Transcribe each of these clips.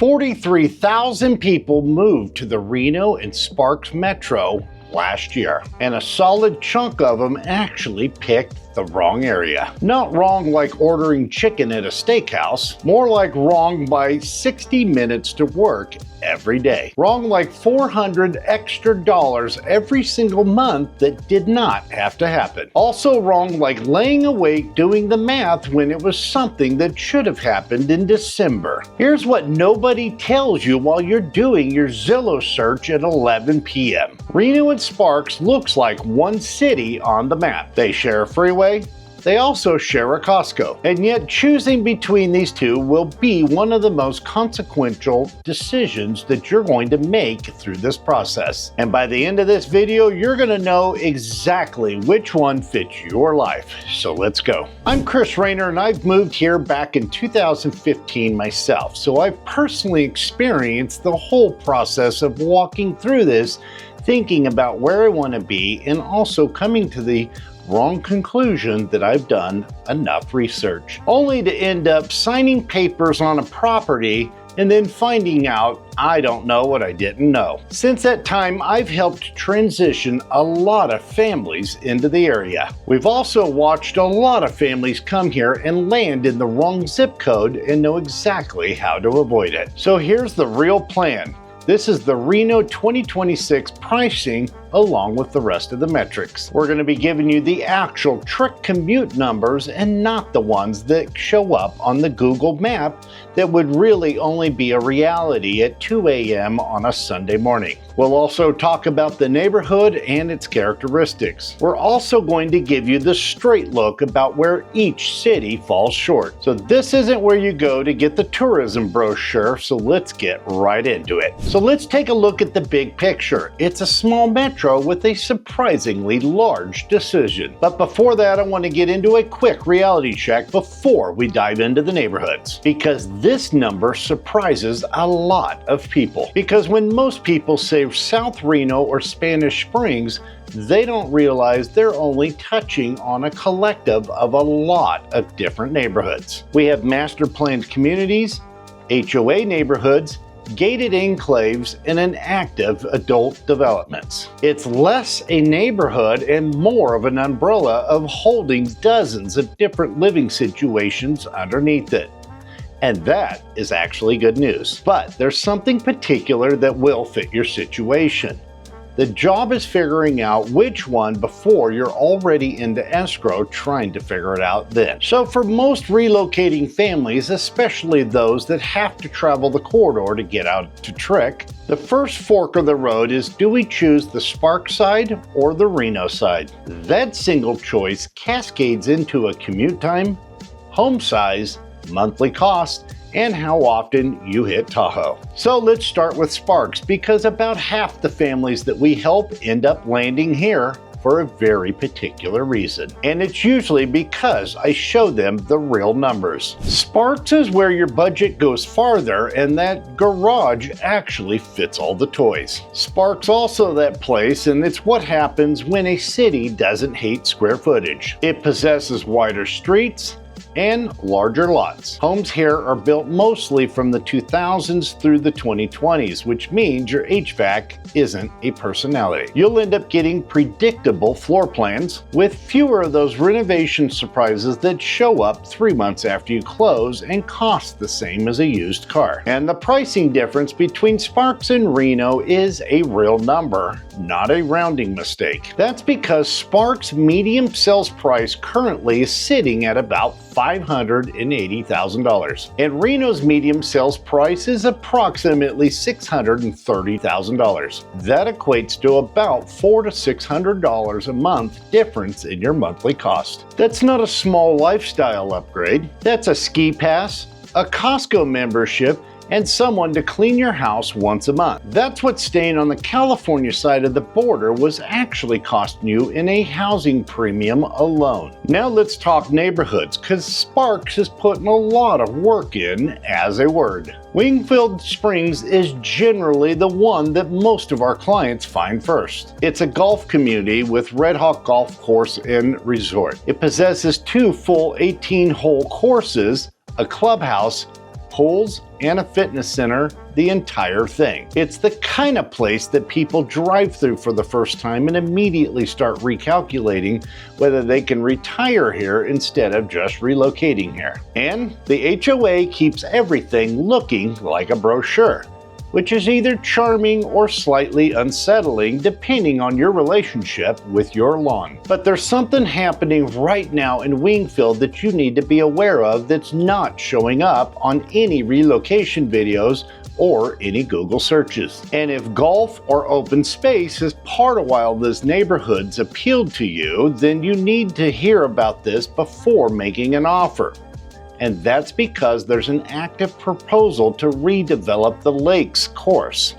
43,000 people moved to the Reno and Sparks Metro last year, and a solid chunk of them actually picked the wrong area. Not wrong like ordering chicken at a steakhouse, more like wrong by 60 minutes to work every day. Wrong like $400 extra every single month that did not have to happen. Also wrong like laying awake doing the math when it was something that should have happened in December. Here's what nobody tells you while you're doing your Zillow search at 11 p.m. Reno and Sparks looks like one city on the map. They share a freeway. They also share a Costco, and yet choosing between these two will be one of the most consequential decisions that you're going to make through this process. And by the end of this video, you're going to know exactly which one fits your life. So let's go. I'm Chris Rayner, and I've moved here back in 2015 myself, so I've personally experienced the whole process of walking through this, thinking about where I want to be, and also coming to the wrong conclusion that I've done enough research, only to end up signing papers on a property and then finding out I don't know what I didn't know. Since that time, I've helped transition a lot of families into the area. We've also watched a lot of families come here and land in the wrong zip code and know exactly how to avoid it. So here's the real plan. This is the Reno 2026 pricing along with the rest of the metrics. We're going to be giving you the actual TRIC commute numbers and not the ones that show up on the Google map that would really only be a reality at 2 a.m. on a Sunday morning. We'll also talk about the neighborhood and its characteristics. We're also going to give you the straight look about where each city falls short. So this isn't where you go to get the tourism brochure, so let's get right into it. So let's take a look at the big picture. It's a small metro with a surprisingly large decision. But before that, I want to get into a quick reality check before we dive into the neighborhoods, because this number surprises a lot of people. Because when most people say South Reno or Spanish Springs, they don't realize they're only touching on a collective of a lot of different neighborhoods. We have master planned communities, HOA neighborhoods, gated enclaves, and an active adult developments. It's less a neighborhood and more of an umbrella of holding dozens of different living situations underneath it. And that is actually good news. But there's something particular that will fit your situation. The job is figuring out which one before you're already into escrow trying to figure it out then. So for most relocating families, especially those that have to travel the corridor to get out to TRIC, the first fork of the road is, do we choose the Sparks side or the Reno side? That single choice cascades into a commute time, home size, monthly cost, and how often you hit Tahoe. So let's start with Sparks, because about half the families that we help end up landing here for a very particular reason. And it's usually because I show them the real numbers. Sparks is where your budget goes farther and that garage actually fits all the toys. Sparks also that place, and it's what happens when a city doesn't hate square footage. It possesses wider streets and larger lots. Homes here are built mostly from the 2000s through the 2020s, which means your HVAC isn't a personality. You'll end up getting predictable floor plans with fewer of those renovation surprises that show up 3 months after you close and cost the same as a used car. And the pricing difference between Sparks and Reno is a real number, not a rounding mistake. That's because Sparks' medium sales price currently is sitting at about $580,000. And Reno's medium sales price is approximately $630,000. That equates to about $400 to $600 a month difference in your monthly cost. That's not a small lifestyle upgrade. That's a ski pass, a Costco membership, and someone to clean your house once a month. That's what staying on the California side of the border was actually costing you in a housing premium alone. Now let's talk neighborhoods, because Sparks is putting a lot of work in as a word. Wingfield Springs is generally the one that most of our clients find first. It's a golf community with Red Hawk Golf Course and Resort. It possesses 2 full 18-hole courses, a clubhouse, pools, and a fitness center, the entire thing. It's the kind of place that people drive through for the first time and immediately start recalculating whether they can retire here instead of just relocating here. And the HOA keeps everything looking like a brochure, which is either charming or slightly unsettling depending on your relationship with your lawn. But there's something happening right now in Wingfield that you need to be aware of that's not showing up on any relocation videos or any Google searches. And if golf or open space is part of why this neighborhood's appealed to you, then you need to hear about this before making an offer. And that's because there's an active proposal to redevelop the Lakes course.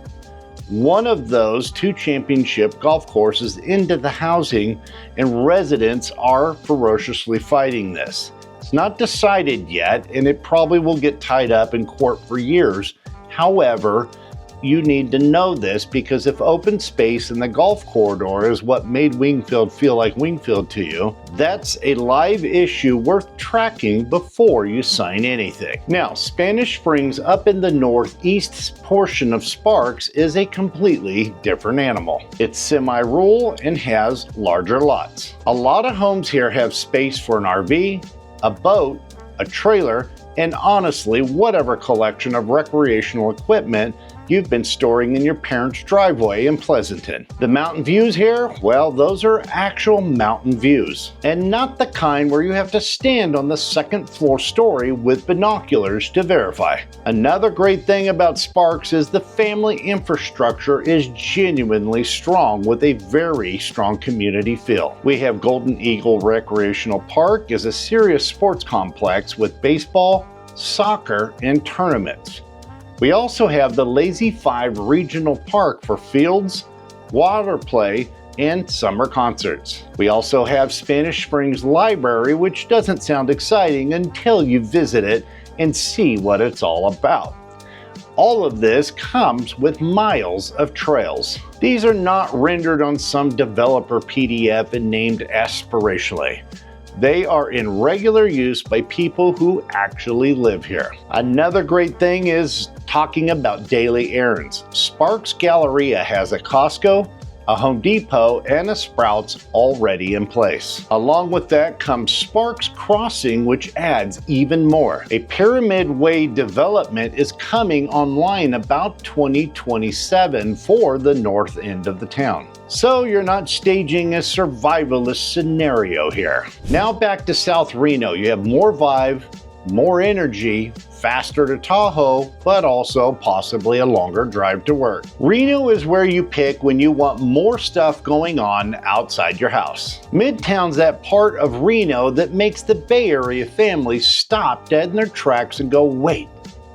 One of those 2 championship golf courses into the housing, and residents are ferociously fighting this. It's not decided yet, and it probably will get tied up in court for years. However, you need to know this because if open space in the golf corridor is what made Wingfield feel like Wingfield to you, that's a live issue worth tracking before you sign anything. Now, Spanish Springs up in the northeast portion of Sparks is a completely different animal. It's semi-rural and has larger lots. A lot of homes here have space for an RV, a boat, a trailer, and honestly, whatever collection of recreational equipment you've been storing in your parents' driveway in Pleasanton. The mountain views here, well, those are actual mountain views, and not the kind where you have to stand on the second floor story with binoculars to verify. Another great thing about Sparks is the family infrastructure is genuinely strong with a very strong community feel. We have Golden Eagle Recreational Park is a serious sports complex with baseball, soccer, and tournaments. We also have the Lazy 5 Regional Park for fields, water play, and summer concerts. We also have Spanish Springs Library, which doesn't sound exciting until you visit it and see what it's all about. All of this comes with miles of trails. These are not rendered on some developer PDF and named aspirationally. They are in regular use by people who actually live here. Another great thing is talking about daily errands. Sparks Galleria has a Costco, a Home Depot, and a Sprouts already in place. Along with that comes Sparks Crossing, which adds even more. A Pyramid Way development is coming online about 2027 for the north end of the town. So you're not staging a survivalist scenario here. Now back to South Reno. You have more vibe, more energy, faster to Tahoe, but also possibly a longer drive to work. Reno is where you pick when you want more stuff going on outside your house. Midtown's that part of Reno that makes the Bay Area families stop dead in their tracks and go, wait,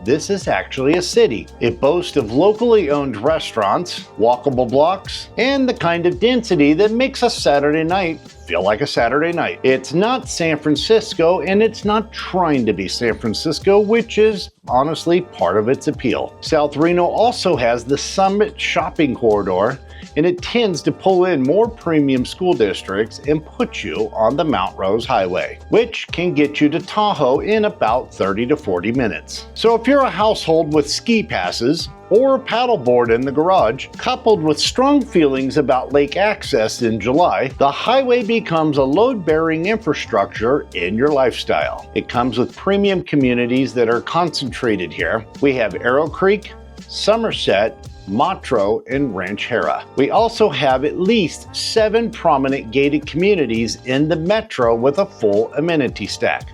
this is actually a city. It boasts of locally owned restaurants, walkable blocks, and the kind of density that makes a Saturday night feel like a Saturday night. It's not San Francisco, and it's not trying to be San Francisco, which is honestly part of its appeal. South Reno also has the Summit Shopping Corridor, and it tends to pull in more premium school districts and put you on the Mount Rose Highway, which can get you to Tahoe in about 30 to 40 minutes. So if you're a household with ski passes, or a paddleboard in the garage, coupled with strong feelings about lake access in July, the highway becomes a load-bearing infrastructure in your lifestyle. It comes with premium communities that are concentrated here. We have Arrow Creek, Somerset, Matro, and Ranchera. We also have at least 7 prominent gated communities in the metro with a full amenity stack,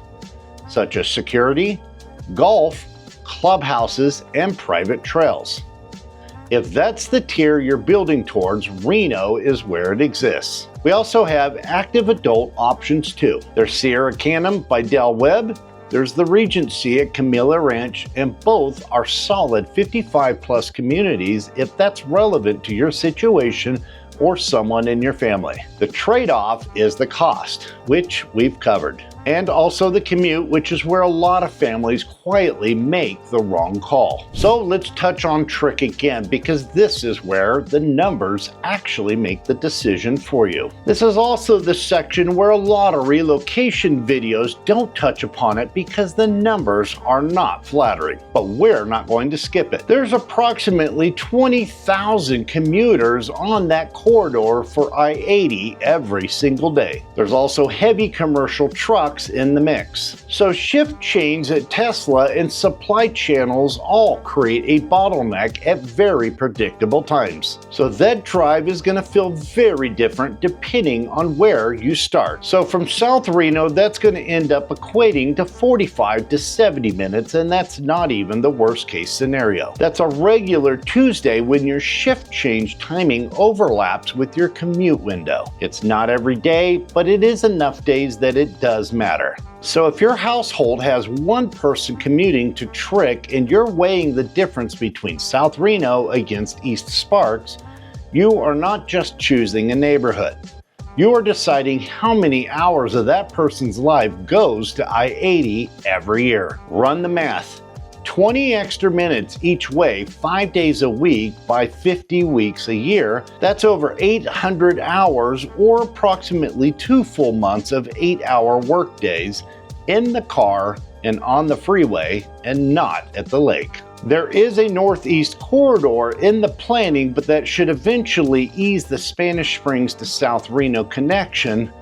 such as security, golf, clubhouses, and private trails. If that's the tier you're building towards, Reno is where it exists. We also have active adult options too. There's Sierra Canyon by Del Webb, there's the Regency at Camilla Ranch, and both are solid 55 plus communities if that's relevant to your situation or someone in your family. The trade-off is the cost, which we've covered, and also the commute, which is where a lot of families quietly make the wrong call. So let's touch on TRIC again, because this is where the numbers actually make the decision for you. This is also the section where a lot of relocation videos don't touch upon it because the numbers are not flattering, but we're not going to skip it. There's approximately 20,000 commuters on that corridor for I-80 every single day. There's also heavy commercial trucks in the mix. So shift chains at Tesla and supply channels all create a bottleneck at very predictable times. So that drive is going to feel very different depending on where you start. So from South Reno, that's going to end up equating to 45 to 70 minutes, and that's not even the worst case scenario. That's a regular Tuesday when your shift change timing overlaps with your commute window. It's not every day, but it is enough days that it does matter. So if your household has one person commuting to TRIC and you're weighing the difference between South Reno against East Sparks, you are not just choosing a neighborhood. You are deciding how many hours of that person's life goes to I-80 every year. Run the math. 20 extra minutes each way, 5 days a week by 50 weeks a year, that's over 800 hours or approximately 2 full months of 8-hour work days in the car and on the freeway and not at the lake. There is a northeast corridor in the planning, but that should eventually ease the Spanish Springs to South Reno connection,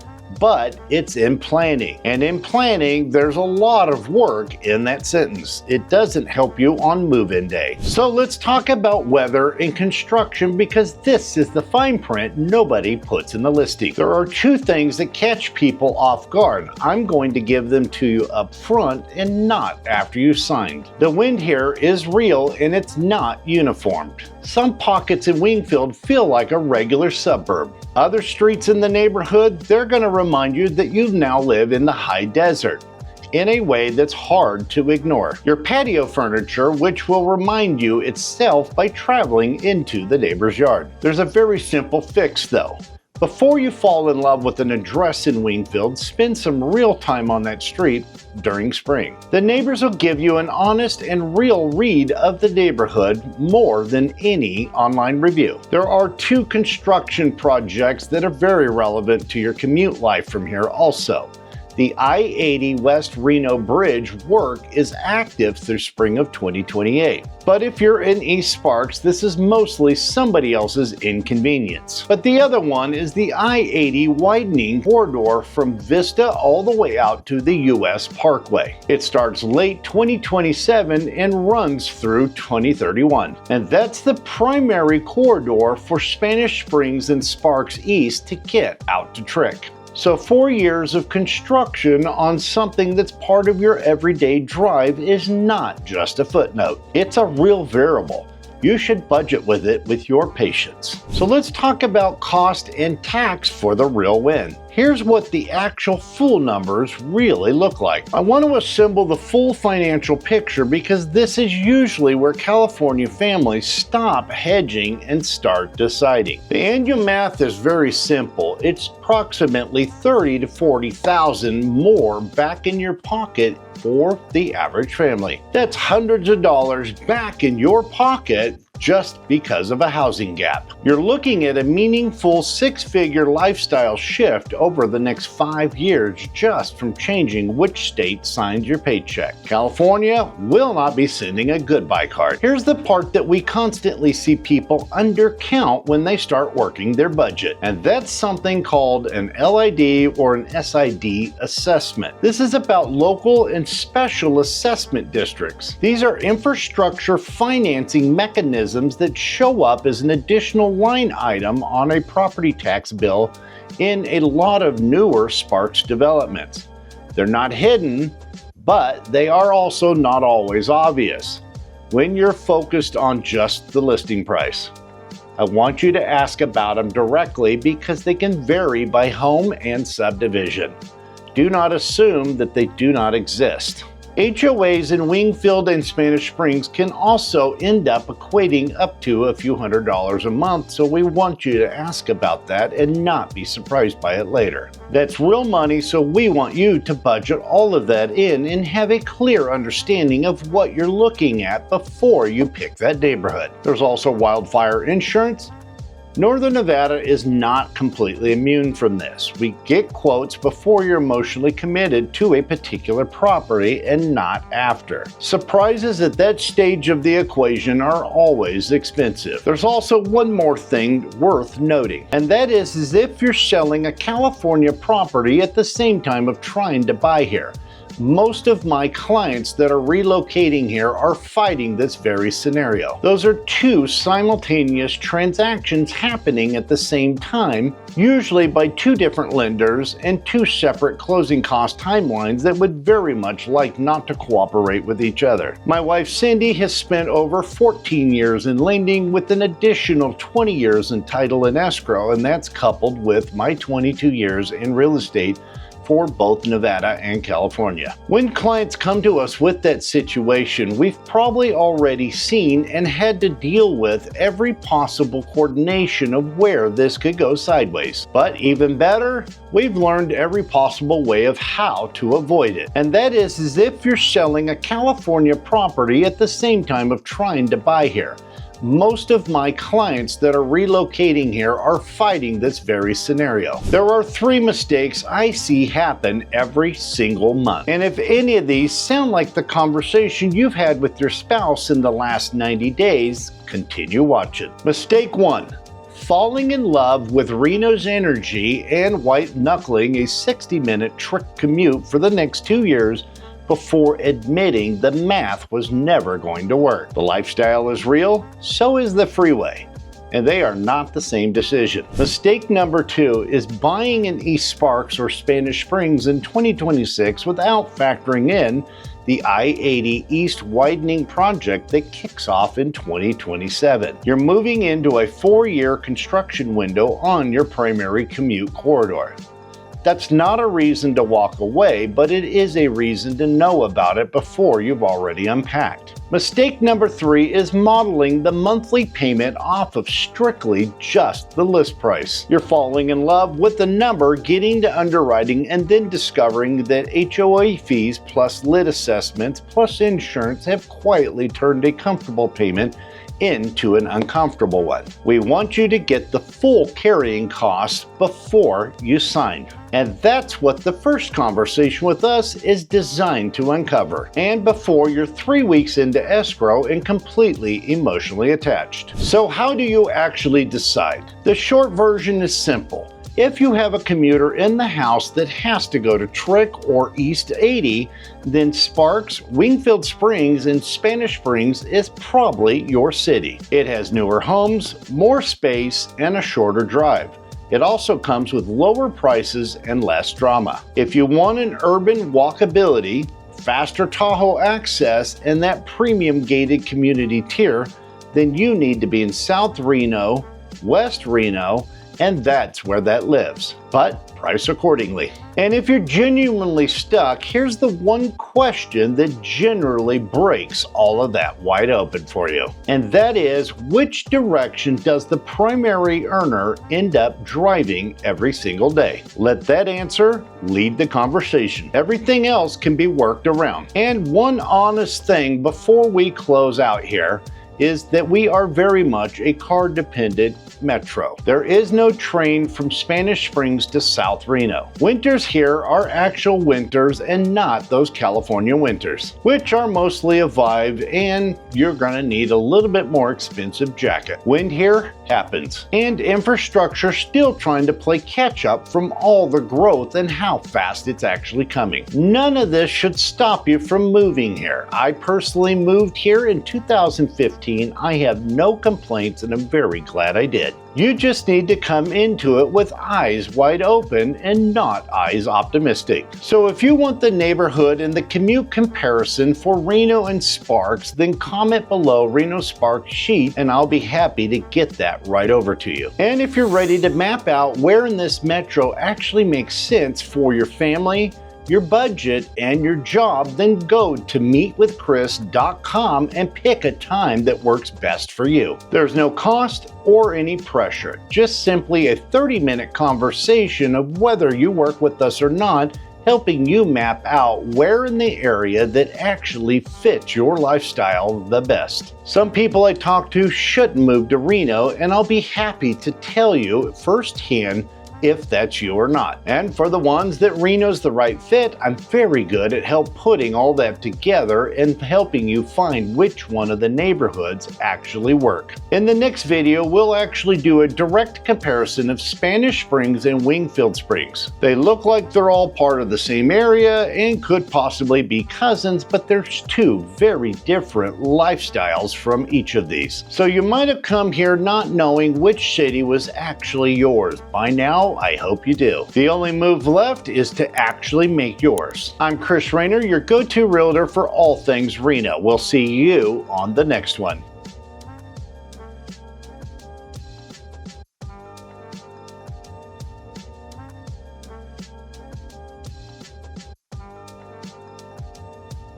but it's in planning. And in planning, there's a lot of work in that sentence. It doesn't help you on move-in day. So let's talk about weather and construction, because this is the fine print nobody puts in the listing. There are 2 things that catch people off guard. I'm going to give them to you up front and not after you signed. The wind here is real and it's not uniformed. Some pockets in Wingfield feel like a regular suburb. Other streets in the neighborhood, they're going to remind you that you now live in the high desert in a way that's hard to ignore. Your patio furniture, which will remind you itself by traveling into the neighbor's yard. There's a very simple fix though. Before you fall in love with an address in Wingfield, spend some real time on that street during spring. The neighbors will give you an honest and real read of the neighborhood more than any online review. There are 2 construction projects that are very relevant to your commute life from here also. The I-80 West Reno Bridge work is active through spring of 2028. But if you're in East Sparks, this is mostly somebody else's inconvenience. But the other one is the I-80 widening corridor from Vista all the way out to the US Parkway. It starts late 2027 and runs through 2031. And that's the primary corridor for Spanish Springs and Sparks East to get out to TRIC. So 4 years of construction on something that's part of your everyday drive is not just a footnote. It's a real variable. You should budget with it with your patience. So let's talk about cost and tax for the real win. Here's what the actual full numbers really look like. I want to assemble the full financial picture because this is usually where California families stop hedging and start deciding. The annual math is very simple. It's approximately $30,000 to $40,000 more back in your pocket for the average family. That's hundreds of dollars back in your pocket just because of a housing gap. You're looking at a meaningful 6-figure lifestyle shift over the next 5 years just from changing which state signs your paycheck. California will not be sending a goodbye card. Here's the part that we constantly see people undercount when they start working their budget, and that's something called an LID or an SID assessment. This is about local and special assessment districts. These are infrastructure financing mechanisms that show up as an additional line item on a property tax bill in a lot of newer Sparks developments. They're not hidden, but they are also not always obvious when you're focused on just the listing price. I want you to ask about them directly because they can vary by home and subdivision. Do not assume that they do not exist. HOAs in Wingfield and Spanish Springs can also end up equating up to a few $100s a month, so we want you to ask about that and not be surprised by it later. That's real money, so we want you to budget all of that in and have a clear understanding of what you're looking at before you pick that neighborhood. There's also wildfire insurance. Northern Nevada is not completely immune from this. We get quotes before you're emotionally committed to a particular property and not after. Surprises at that stage of the equation are always expensive. There's also one more thing worth noting, and that is if you're selling a California property at the same time of trying to buy here. Most of my clients that are relocating here are fighting this very scenario. Those are two simultaneous transactions happening at the same time, usually by two different lenders and two separate closing cost timelines that would very much like not to cooperate with each other. My wife Cindy has spent over 14 years in lending with an additional 20 years in title and escrow, and that's coupled with my 22 years in real estate for both Nevada and California. When clients come to us with that situation, we've probably already seen and had to deal with every possible coordination of where this could go sideways. But even better, we've learned every possible way of how to avoid it. And that is if you're selling a California property at the same time of trying to buy here. Most of my clients that are relocating here are fighting this very scenario. There are 3 mistakes I see happen every single month. And if any of these sound like the conversation you've had with your spouse in the last 90 days, continue watching. Mistake 1. Falling in love with Reno's energy and white knuckling a 60-minute TRIC commute for the next 2 years before admitting the math was never going to work. The lifestyle is real, so is the freeway, and they are not the same decision. Mistake number 2 is buying in East Sparks or Spanish Springs in 2026 without factoring in the I-80 East widening project that kicks off in 2027. You're moving into a 4-year construction window on your primary commute corridor. That's not a reason to walk away, but it is a reason to know about it before you've already unpacked. Mistake number 3 is modeling the monthly payment off of strictly just the list price. You're falling in love with the number, getting to underwriting, and then discovering that HOA fees plus lid assessments plus insurance have quietly turned a comfortable payment into an uncomfortable one. We want you to get the full carrying costs before you sign. And that's what the first conversation with us is designed to uncover, and before you're 3 weeks into escrow and completely emotionally attached. So how do you actually decide? The short version is simple. If you have a commuter in the house that has to go to TRIC or East 80, then Sparks, Wingfield Springs, and Spanish Springs is probably your city. It has newer homes, more space, and a shorter drive. It also comes with lower prices and less drama. If you want an urban walkability, faster Tahoe access, and that premium gated community tier, then you need to be in South Reno, West Reno, and that's where that lives. But price accordingly. And if you're genuinely stuck, here's the one question that generally breaks all of that wide open for you. And that is, which direction does the primary earner end up driving every single day? Let that answer lead the conversation. Everything else can be worked around. And one honest thing before we close out here is that we are very much a car-dependent metro. There is no train from Spanish Springs to South Reno. Winters here are actual winters and not those California winters, which are mostly a vibe, and you're gonna need a little bit more expensive jacket. Wind here happens, and infrastructure still trying to play catch up from all the growth and how fast it's actually coming. None of this should stop you from moving here. I personally moved here in 2015. I have no complaints, and I'm very glad I did. You just need to come into it with eyes wide open and not eyes optimistic. So if you want the neighborhood and the commute comparison for Reno and Sparks, then comment below Reno-Sparks sheet and I'll be happy to get that right over to you. And if you're ready to map out where in this metro actually makes sense for your family, your budget, and your job, then go to meetwithchris.com and pick a time that works best for you. There's no cost or any pressure, just simply a 30-minute conversation of whether you work with us or not, helping you map out where in the area that actually fits your lifestyle the best. Some people I talk to shouldn't move to Reno, and I'll be happy to tell you firsthand if that's you or not. And for the ones that Reno's the right fit, I'm very good at putting all that together and helping you find which one of the neighborhoods actually work. In the next video, we'll actually do a direct comparison of Spanish Springs and Wingfield Springs. They look like they're all part of the same area and could possibly be cousins, but there's two very different lifestyles from each of these. So you might have come here not knowing which city was actually yours. By now, I hope you do. The only move left is to actually make yours. I'm Chris Rainer, your go-to realtor for all things Reno. We'll see you on the next one.